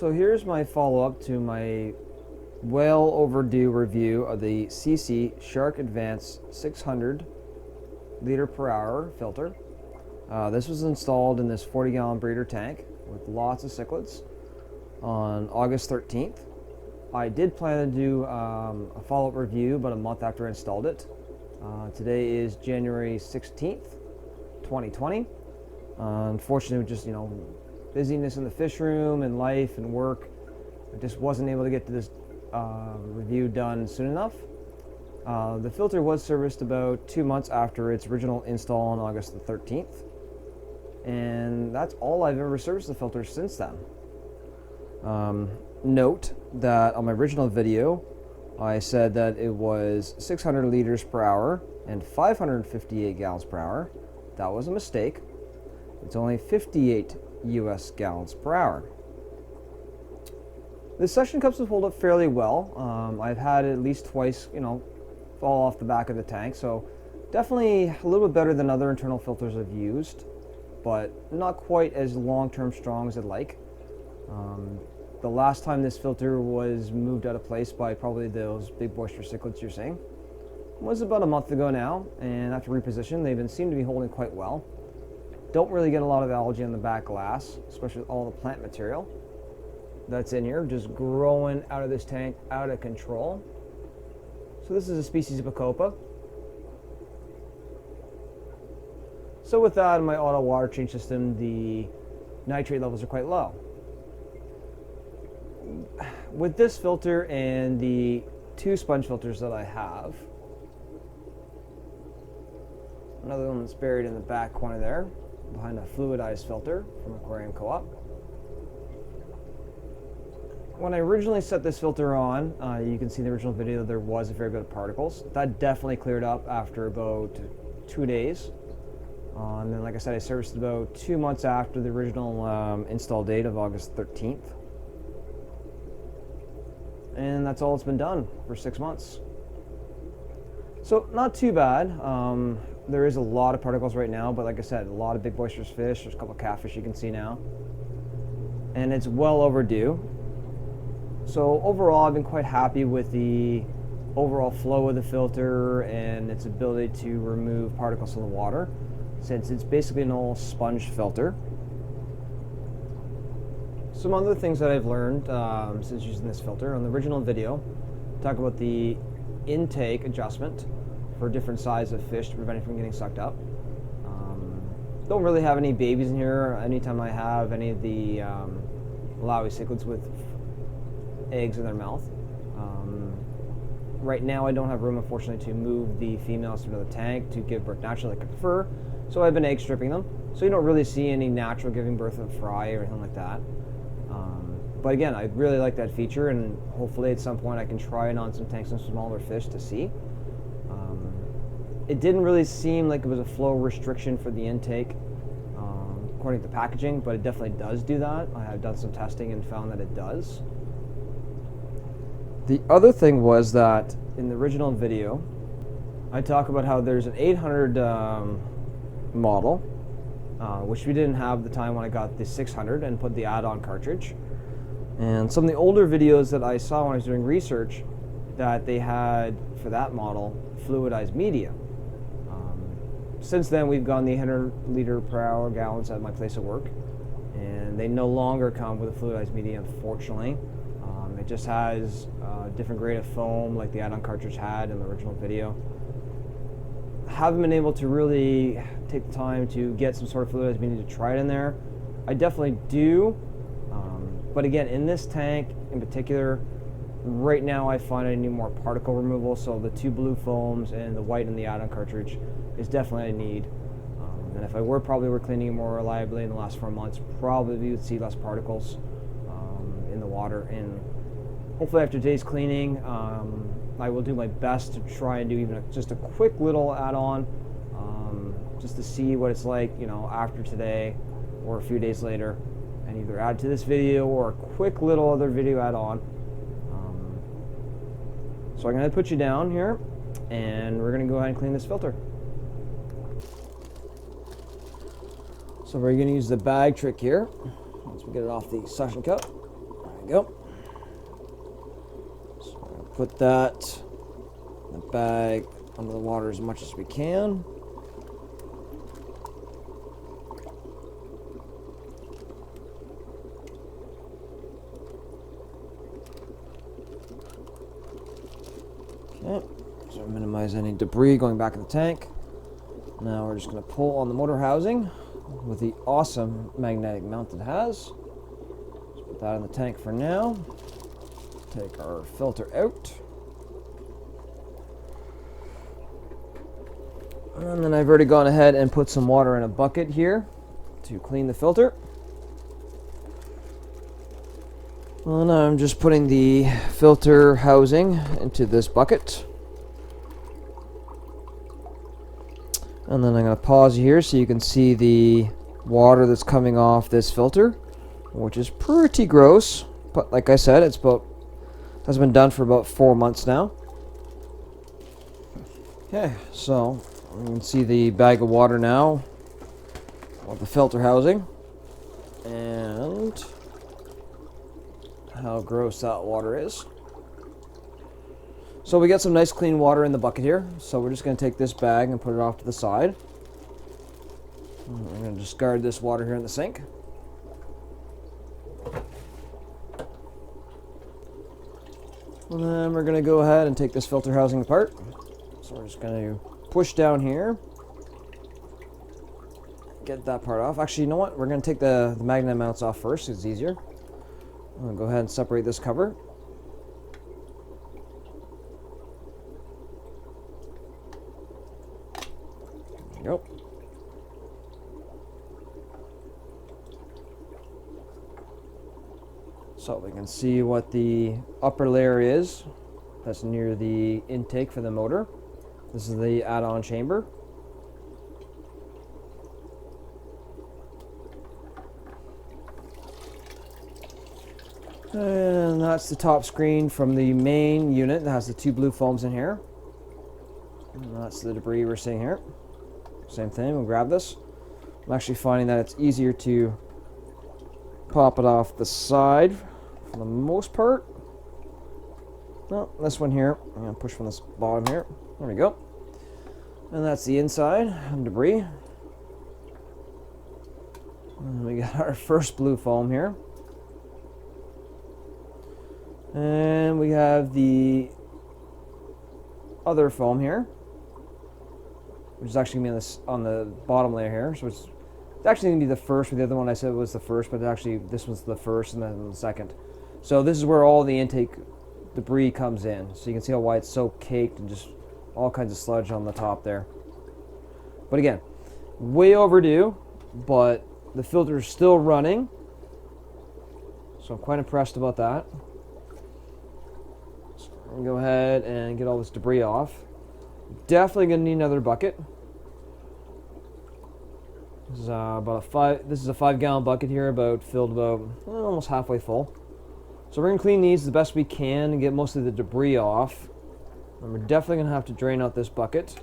So here's my follow-up to my well overdue review of the Sicce Shark Advanced 600 liter per hour filter. This was installed in this 40-gallon breeder tank with lots of cichlids on August 13th. I did plan to do a follow-up review about a month after I installed it. Today is January 16th, 2020. Unfortunately, just busyness in the fish room and life and work, I just wasn't able to get to this review done soon enough. The filter was serviced about 2 months after its original install on August the 13th, and that's all I've ever serviced the filter since then. Note that on my original video I said that it was 600 liters per hour and 558 gallons per hour. That was a mistake. It's only 58 US gallons per hour. This suction cups have held up fairly well. I've had it at least twice, fall off the back of the tank, so definitely a little bit better than other internal filters I've used, but not quite as long-term strong as I'd like. The last time this filter was moved out of place by probably those big boisterous cichlids you're seeing was about a month ago now, and after reposition they've seem to be holding quite well. Don't really get a lot of algae on the back glass, especially with all the plant material that's in here, just growing out of this tank out of control. So this is a species of Bacopa. So with that, in my auto water change system, the nitrate levels are quite low. With this filter and the 2 sponge filters that I have, another one that's buried in the back corner there, behind a fluidized filter from Aquarium Co-op. When I originally set this filter on, you can see in the original video there was a fair bit of particles. That definitely cleared up after about 2 days. And then, like I said, I serviced it about 2 months after the original install date of August 13th. And that's all it's been done for 6 months. So not too bad. There is a lot of particles right now, but like I said, a lot of big boisterous fish. There's a couple of catfish you can see now. And it's well overdue. So overall, I've been quite happy with the overall flow of the filter and its ability to remove particles from the water, since it's basically an old sponge filter. Some other things that I've learned since using this filter, on the original video, talk about the intake adjustment for different sizes of fish to prevent it from getting sucked up. Don't really have any babies in here. Anytime I have any of the Malawi cichlids with eggs in their mouth. Right now I don't have room, unfortunately, to move the females to another tank to give birth naturally like I prefer, so I've been egg stripping them, so you don't really see any natural giving birth of fry or anything like that. But again, I really like that feature, and hopefully at some point I can try it on some tanks and smaller fish to see. It didn't really seem like it was a flow restriction for the intake according to the packaging, but it definitely does do that. I have done some testing and found that it does. The other thing was that in the original video, I talk about how there's an 800 model, which we didn't have the time when I got the 600 and put the add-on cartridge. And some of the older videos that I saw when I was doing research, that they had, for that model, fluidized media. Since then, we've gone the 100 liter per hour gallons at my place of work, and they no longer come with a fluidized media, unfortunately. It just has a different grade of foam like the add-on cartridge had in the original video. Haven't been able to really take the time to get some sort of fluidized media to try it in there. I definitely do, but again, in this tank in particular, right now I find I need more particle removal, so the 2 blue foams and the white in the add-on cartridge is definitely a need. And if I were cleaning it more reliably in the last 4 months, probably we would see less particles in the water. And hopefully after today's cleaning, I will do my best to try and do even just a quick little add-on, just to see what it's like, after today or a few days later, and either add to this video or a quick little other video add-on. So I'm going to put you down here, and we're going to go ahead and clean this filter. So we're going to use the bag trick here. Once we get it off the suction cup, go. So put that in the bag under the water as much as we can. Okay, so minimize any debris going back in the tank. Now we're just going to pull on the motor housing with the awesome magnetic mount it has. Let's put that in the tank for now. Take our filter out. And then I've already gone ahead and put some water in a bucket here to clean the filter. Well, now I'm just putting the filter housing into this bucket. And then I'm going to pause here so you can see the water that's coming off this filter, which is pretty gross. But like I said, has been done for about 4 months now. Okay, so you can see the bag of water now with the filter housing and how gross that water is. So we got some nice clean water in the bucket here. So we're just going to take this bag and put it off to the side. We're going to discard this water here in the sink. And then we're going to go ahead and take this filter housing apart. So we're just going to push down here. Get that part off. Actually, you know what? We're going to take the magnet mounts off first. It's easier. I'm going to go ahead and separate this cover. Yep. So we can see what the upper layer is. That's near the intake for the motor. This is the add-on chamber. And that's the top screen from the main unit that has the 2 blue foams in here. And that's the debris we're seeing here. Same thing, we'll grab this. I'm actually finding that it's easier to pop it off the side for the most part. Well, this one here, I'm going to push from this bottom here. There we go. And that's the inside of debris. And we got our first blue foam here. And we have the other foam here, which is actually going to be on the bottom layer here. So it's actually going to be the first, the other one I said was the first, but actually this one's the first and then the second. So this is where all the intake debris comes in. So you can see how why it's so caked and just all kinds of sludge on the top there. But again, way overdue, but the filter is still running. So I'm quite impressed about that. So I'm going to go ahead and get all this debris off. Definitely going to need another bucket. This is a 5 gallon bucket here, filled about almost halfway full. So we're going to clean these the best we can and get most of the debris off. And we're definitely going to have to drain out this bucket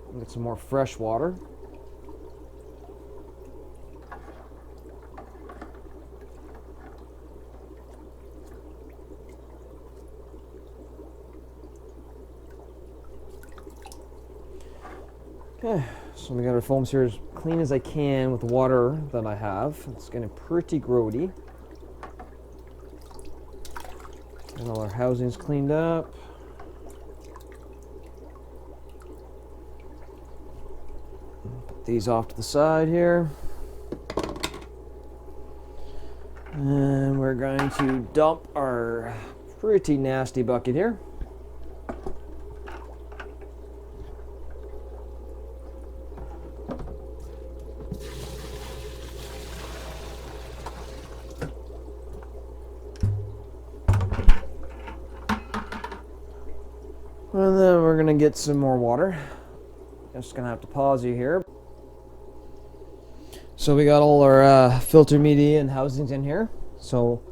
and get some more fresh water. Okay, so we got our foams here as clean as I can with the water that I have. It's getting pretty grody. And all our housing's cleaned up. Put these off to the side here. And we're going to dump our pretty nasty bucket here. And then we're going to get some more water. Just going to have to pause you here. So we got all our filter media and housings in here. So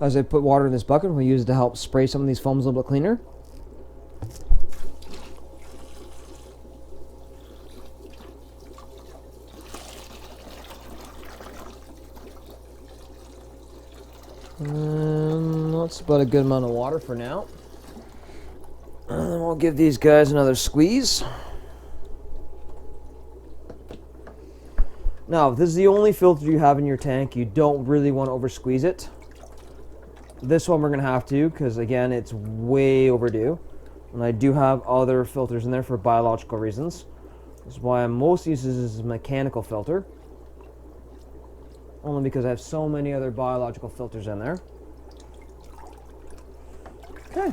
as I put water in this bucket, we'll use it to help spray some of these foams a little bit cleaner. And that's about a good amount of water for now. And then we'll give these guys another squeeze. Now, if this is the only filter you have in your tank, you don't really want to over squeeze it. This one we're going to have to, because again, it's way overdue. And I do have other filters in there for biological reasons. That's why I'm most used to this is a mechanical filter. Only because I have so many other biological filters in there. Okay.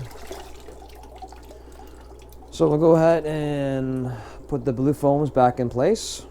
So we'll go ahead and put the blue foams back in place.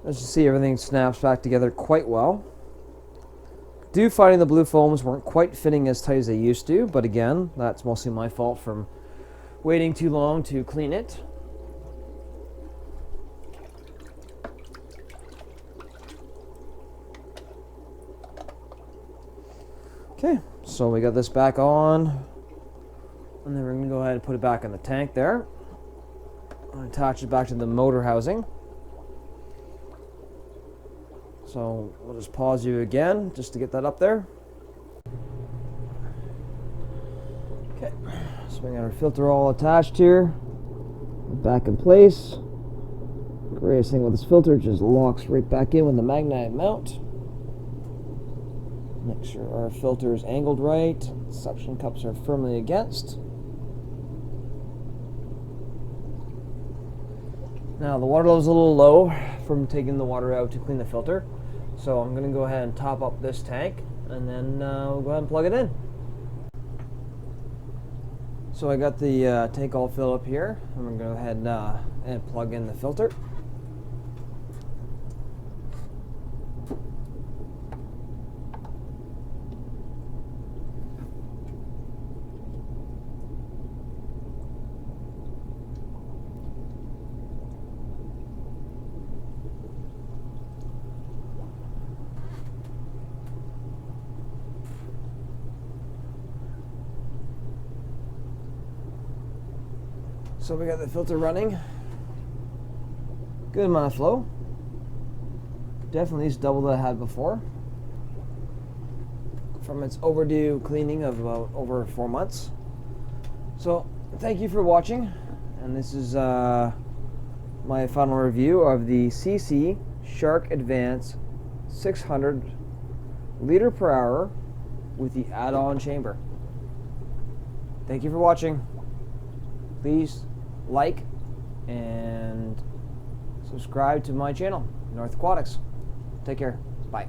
As you see, everything snaps back together quite well. Finding the blue foams weren't quite fitting as tight as they used to, but again, that's mostly my fault from waiting too long to clean it. Okay, so we got this back on, and then we're going to go ahead and put it back in the tank there. I'll attach it back to the motor housing. So we'll just pause you again just to get that up there. Okay, so we got our filter all attached here, back in place. Greatest thing with this filter, just locks right back in with the magnetic mount. Make sure our filter is angled right, suction cups are firmly against. Now the water level is a little low from taking the water out to clean the filter. So I'm going to go ahead and top up this tank, and then we'll go ahead and plug it in. So I got the tank all filled up here. I'm going to go ahead and plug in the filter. So we got the filter running. Good amount of flow. Definitely is double that I had before. From its overdue cleaning of about over 4 months. So thank you for watching. And this is my final review of the Sicce Shark Advance 600 liter per hour with the add-on chamber. Thank you for watching. Please like and subscribe to my channel, North Aquatics. Take care. Bye.